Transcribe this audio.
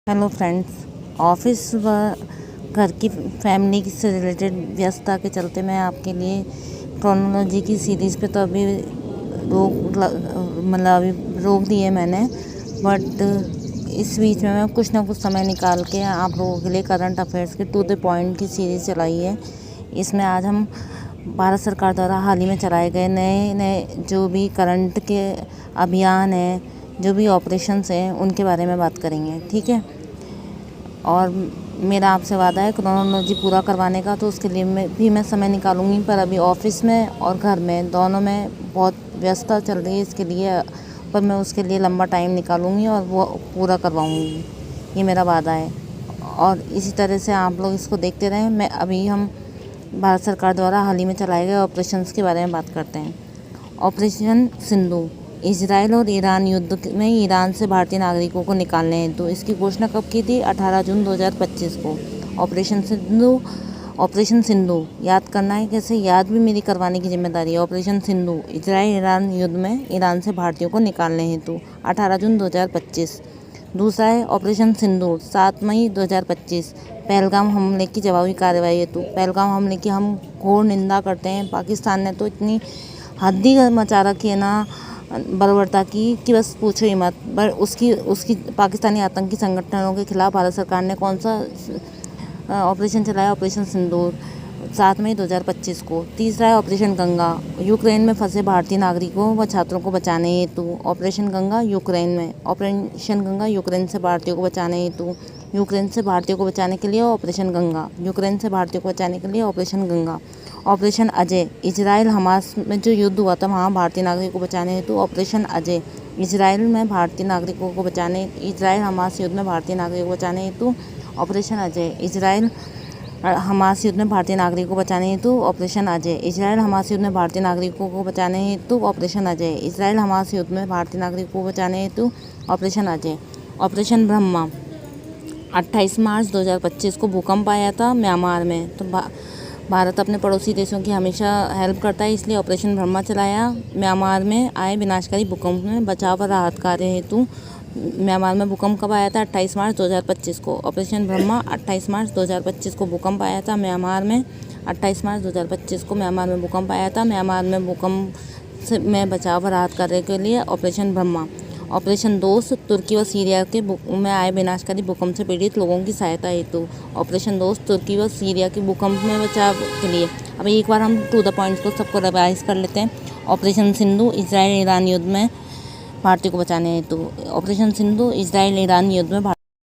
Hello friends. Office व घर की फैमिली से रिलेटेड व्यस्तता के चलते मैं आपके लिए क्रोनोलॉजी की सीरीज़ पे तो अभी अभी रोक दी है मैंने, बट इस बीच में मैं कुछ ना कुछ समय निकाल के आप लोगों के लिए करंट अफेयर्स के टू द पॉइंट की सीरीज़ चलाई है। इसमें आज हम भारत सरकार द्वारा हाल ही में चलाए गए नए नए जो भी करंट के अभियान हैं, जो भी ऑपरेशंस हैं, उनके बारे में बात करेंगे, ठीक है। और मेरा आपसे वादा है क्रोनोलॉजी पूरा करवाने का, तो उसके लिए मैं समय निकालूंगी, पर अभी ऑफिस में और घर में दोनों में बहुत व्यस्तता चल रही है इसके लिए, पर मैं उसके लिए लंबा टाइम निकालूंगी और वो पूरा करवाऊंगी, ये मेरा वादा है। और इसी तरह से आप लोग इसको देखते रहें। हम भारत सरकार द्वारा हाल ही में चलाए गए ऑपरेशंस के बारे में बात करते हैं। ऑपरेशन सिंधु, इजराइल और ईरान युद्ध में ईरान से भारतीय नागरिकों को निकालने हेतु तो इसकी घोषणा कब की थी? 18 जून 2025 को। ऑपरेशन सिंधु याद करना है, कैसे याद भी मेरी करवाने की जिम्मेदारी है। ऑपरेशन सिंधु, इजराइल ईरान युद्ध में ईरान से भारतीयों को निकालने हेतु 18 जून 2025। दूसरा है ऑपरेशन सिंदूर, 7 मई 2025, पहलगाम हमले की जवाबी कार्रवाई हेतु। पहलगाम हमले की हम घोर निंदा करते हैं। पाकिस्तान ने तो इतनी हद ही मचा रखी है ना बर्बरता की कि बस पूछो ही मत। पर उसकी पाकिस्तानी आतंकी संगठनों के खिलाफ भारत सरकार ने कौन सा ऑपरेशन चलाया? ऑपरेशन सिंदूर, 7 मई 2025 को। तीसरा है ऑपरेशन गंगा, यूक्रेन में फंसे भारतीय नागरिकों व छात्रों को बचाने हेतु। ऑपरेशन गंगा यूक्रेन में, ऑपरेशन गंगा यूक्रेन से भारतीयों को बचाने हेतु। यूक्रेन से भारतीयों को बचाने के लिए ऑपरेशन गंगा, यूक्रेन से भारतीयों को बचाने के लिए operation Ganga. Operation Ajay, Israel Hamas में जो युद्ध हुआ था वहाँ भारतीय नागरिकों को बचाने हेतु ऑपरेशन अजय। इजराइल हमास युद्ध में भारतीय नागरिकों को बचाने हेतु ऑपरेशन अजय। इजराइल हमास युद्ध में भारतीय नागरिकों को बचाने हेतु ऑपरेशन अजय। इजराइल हमास युद्ध में भारतीय नागरिकों को बचाने हेतु ऑपरेशन अजय। इजराइल हमास युद्ध में भारतीय नागरिकों को बचाने हेतु ऑपरेशन अजय। ऑपरेशन ब्रह्मा, 28 मार्च 2025 को भूकंप आया था म्यांमार में, तो भारत अपने पड़ोसी देशों की हमेशा हेल्प करता है, इसलिए ऑपरेशन ब्रह्मा चलाया म्यांमार में आए विनाशकारी भूकंप में बचाव और राहत कार्य हेतु। म्यांमार में भूकंप कब आया था? 28 मार्च 2025 को। ऑपरेशन ब्रह्मा, 28 मार्च 2025 को भूकंप आया था म्यांमार में। 28 मार्च 2025 को म्यांमार में भूकंप आया था। म्यांमार में भूकंप में बचाव और राहत कार्य के लिए ऑपरेशन ब्रह्मा। ऑपरेशन दोस्त, तुर्की व सीरिया के में आए विनाशकारी भूकंप से पीड़ित लोगों की सहायता हेतु। ऑपरेशन दोस्त, तुर्की व सीरिया के भूकंप में बचाव के लिए। अब एक बार हम टू द पॉइंट्स को सबको रिवाइज कर लेते हैं। ऑपरेशन सिंधु, इजराइल ईरान युद्ध में भारतीयों को बचाने हेतु। ऑपरेशन सिंधु, इजराइल ईरान युद्ध में